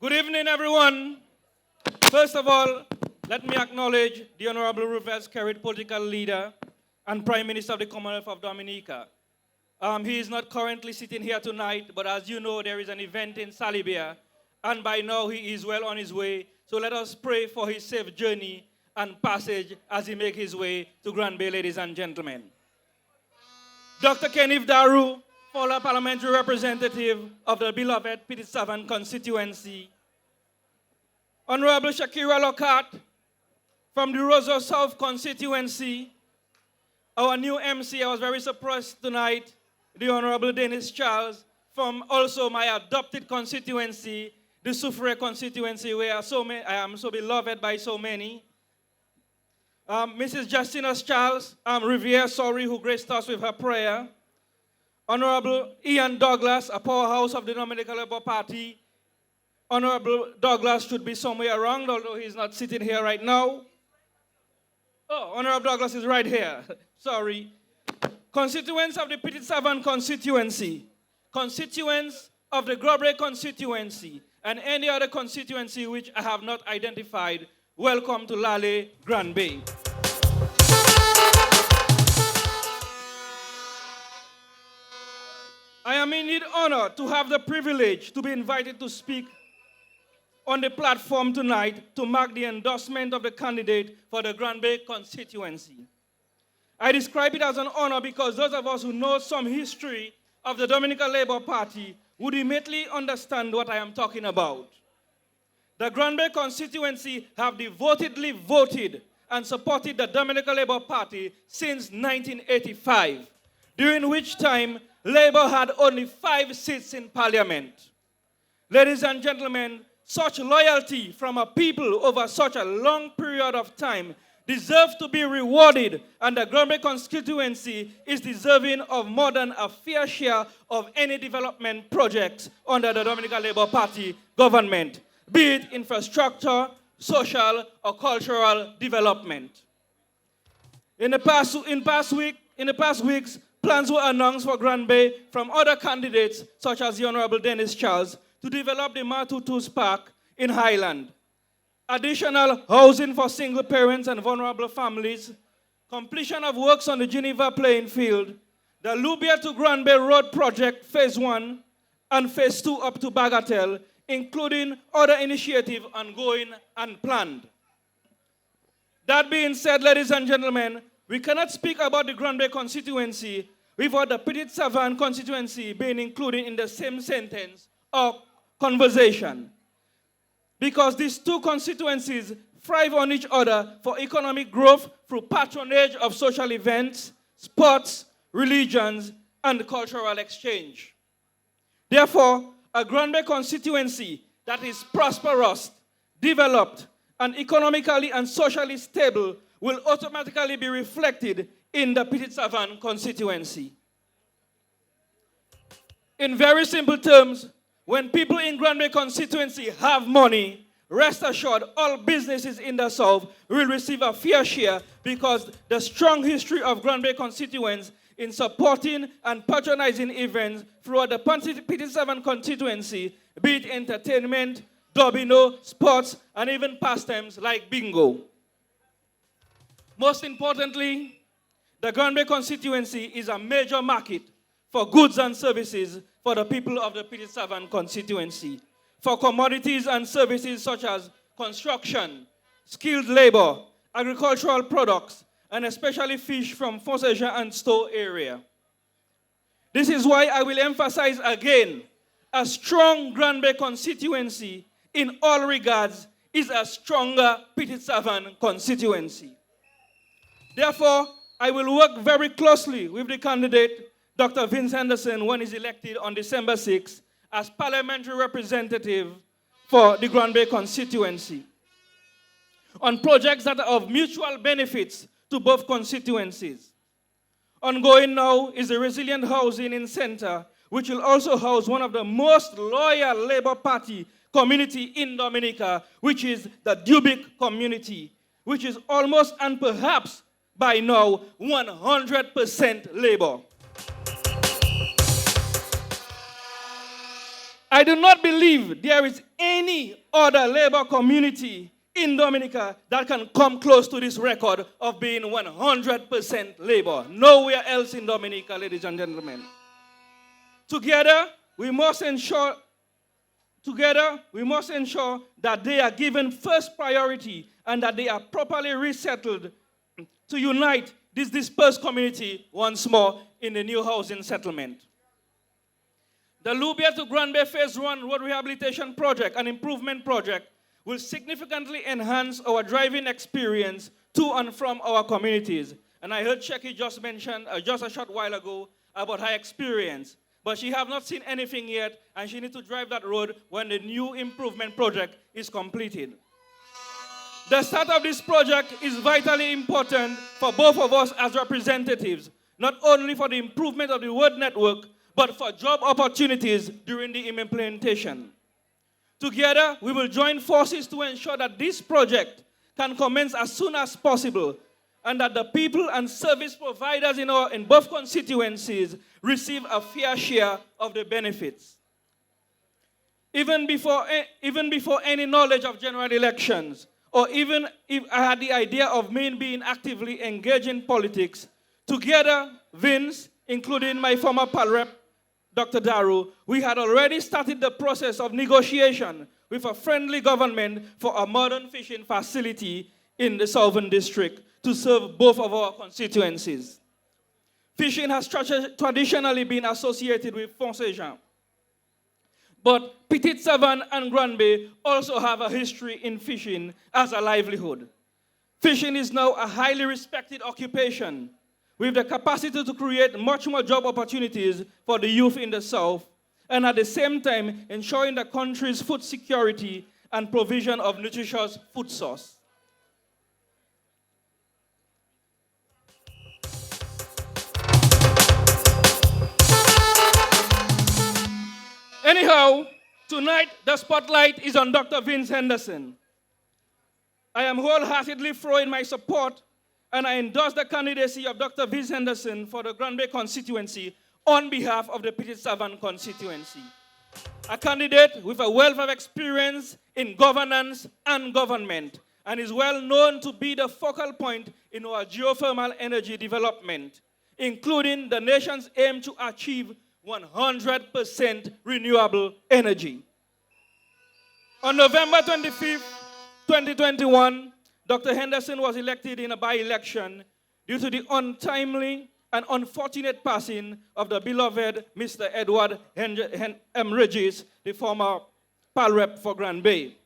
Good evening, everyone. First of all, let me acknowledge the Honorable Rufus Kerrit, political leader and Prime Minister of the Commonwealth of Dominica. He is not currently sitting here tonight, but as you know, there is an event in Salibia, and by now he is well on his way. So let us pray for his safe journey and passage as he makes his way to Grand Bay, ladies and gentlemen. Dr. Kenneth Daru, former parliamentary representative of the beloved Petit-Savan constituency. Honorable Shakira Lockhart from the Roseau South constituency. Our new MC, I was very surprised tonight, the Honorable Dennis Charles, from also my adopted constituency, the Soufrière constituency, where I am so beloved by so many. Mrs. Justina Charles Riviere, who graced us with her prayer. Honorable Ian Douglas, a powerhouse of the Dominica Labour Party. Honorable Douglas should be somewhere around, although he's not sitting here right now. Oh, Honorable Douglas is right here. Sorry. Constituents of the Petit-Savan constituency, constituents of the Grobray constituency, and any other constituency which I have not identified, welcome to Lale, Grand Bay. I am indeed honored to have the privilege to be invited to speak on the platform tonight to mark the endorsement of the candidate for the Grand Bay constituency. I describe it as an honor because those of us who know some history of the Dominica Labour Party would immediately understand what I am talking about. The Grand Bay constituency have devotedly voted and supported the Dominica Labour Party since 1985, during which time Labour had only 5 seats in Parliament. Ladies and gentlemen, such loyalty from a people over such a long period of time deserves to be rewarded, and the Grand Bay constituency is deserving of more than a fair share of any development projects under the Dominica Labour Party government, be it infrastructure, social, or cultural development. In the past weeks, plans were announced for Grand Bay from other candidates, such as the Honorable Dennis Charles, to develop the Matutus Park in Highland. Additional housing for single parents and vulnerable families, completion of works on the Geneva playing field, the Lubia to Grand Bay Road project phase 1 and phase 2 up to Bagatelle, including other initiatives ongoing and planned. That being said, ladies and gentlemen, we cannot speak about the Grand Bay constituency without the Petit-Savan constituency being included in the same sentence or conversation. Because these two constituencies thrive on each other for economic growth through patronage of social events, sports, religions, and cultural exchange. Therefore, a Grand Bay constituency that is prosperous, developed, and economically and socially stable will automatically be reflected in the Petit-Savan constituency. In very simple terms, when people in Grand Bay constituency have money, rest assured all businesses in the South will receive a fair share because the strong history of Grand Bay constituents in supporting and patronizing events throughout the Petit-Savan constituency, be it entertainment, domino, sports, and even pastimes like bingo. Most importantly, the Grand Bay constituency is a major market for goods and services for the people of the Petit-Savan constituency, for commodities and services such as construction, skilled labor, agricultural products, and especially fish from Fonseca and Stowe area. This is why I will emphasize again, a strong Grand Bay constituency in all regards is a stronger Petit-Savan constituency. Therefore, I will work very closely with the candidate, Dr. Vince Henderson, when he's elected on December 6th as parliamentary representative for the Grand Bay constituency on projects that are of mutual benefits to both constituencies. Ongoing now is the Resilient Housing in Center, which will also house one of the most loyal Labour Party community in Dominica, which is the Dubic community, which is almost and perhaps by now 100% Labour. I do not believe there is any other labor community in Dominica that can come close to this record of being 100% labor. Nowhere else in Dominica, ladies and gentlemen. Together, we must ensure that they are given first priority and that they are properly resettled to unite this dispersed community once more in the new housing settlement. The Lubia to Grand Bay Phase 1 Road Rehabilitation Project and Improvement Project will significantly enhance our driving experience to and from our communities. And I heard Shecky just mention just a short while ago about her experience. But she have not seen anything yet, and she needs to drive that road when the new improvement project is completed. The start of this project is vitally important for both of us as representatives, not only for the improvement of the road network, but for job opportunities during the implementation. Together, we will join forces to ensure that this project can commence as soon as possible and that the people and service providers in both constituencies receive a fair share of the benefits. Even before any knowledge of general elections, or even if I had the idea of me being actively engaged in politics, together, Vince, including my former pal rep, Dr. Daru, we had already started the process of negotiation with a friendly government for a modern fishing facility in the Southern District to serve both of our constituencies. Fishing has traditionally been associated with Font-Saint-Jean. But Petite Savane and Grand Bay also have a history in fishing as a livelihood. Fishing is now a highly respected occupation with the capacity to create much more job opportunities for the youth in the South, and at the same time ensuring the country's food security and provision of nutritious food source. Anyhow, tonight the spotlight is on Dr. Vince Henderson. I am wholeheartedly throwing my support and I endorse the candidacy of Dr. Vince Henderson for the Grand Bay constituency on behalf of the Petite Savane constituency. A candidate with a wealth of experience in governance and government and is well known to be the focal point in our geothermal energy development, including the nation's aim to achieve 100% renewable energy. On November 25th, 2021, Dr. Henderson was elected in a by-election due to the untimely and unfortunate passing of the beloved Mr. Edward M. Regis, the former PAL rep for Grand Bay.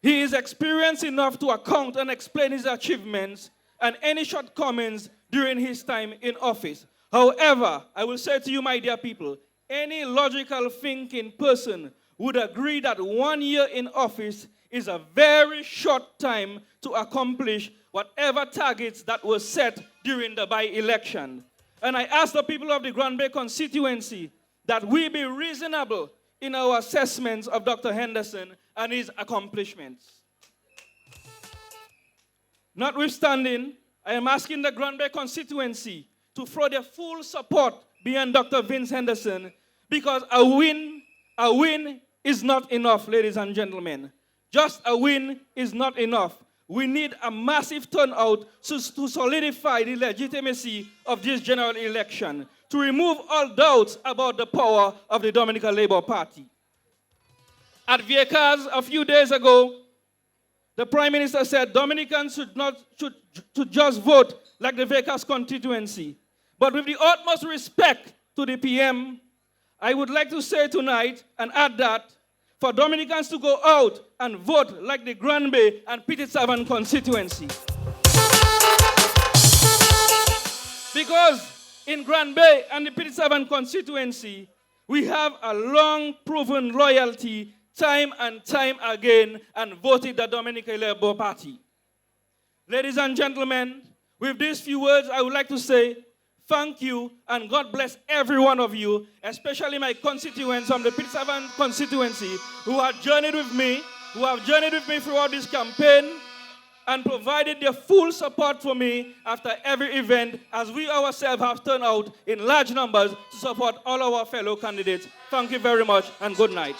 He is experienced enough to account and explain his achievements and any shortcomings during his time in office. However, I will say to you, my dear people, any logical thinking person would agree that 1 year in office is a very short time to accomplish whatever targets that were set during the by-election. And I ask the people of the Grand Bay constituency that we be reasonable in our assessments of Dr. Henderson and his accomplishments. Notwithstanding, I am asking the Grand Bay constituency to throw their full support behind Dr. Vince Henderson because a win is not enough, ladies and gentlemen. Just a win is not enough. We need a massive turnout to solidify the legitimacy of this general election, to remove all doubts about the power of the Dominica Labour Party. At Viecas a few days ago, the Prime Minister said Dominicans should just vote like the Viecas constituency. But with the utmost respect to the PM, I would like to say tonight and add that for Dominicans to go out and vote like the Grand Bay and Petite Savane constituency. Because in Grand Bay and the Petite Savane constituency, we have a long proven loyalty time and time again and voted the Dominica Labour Party. Ladies and gentlemen, with these few words, I would like to say thank you and God bless every one of you, especially my constituents from the Petite Savane constituency who have journeyed with me throughout this campaign and provided their full support for me after every event, as we ourselves have turned out in large numbers to support all our fellow candidates. Thank you very much and good night.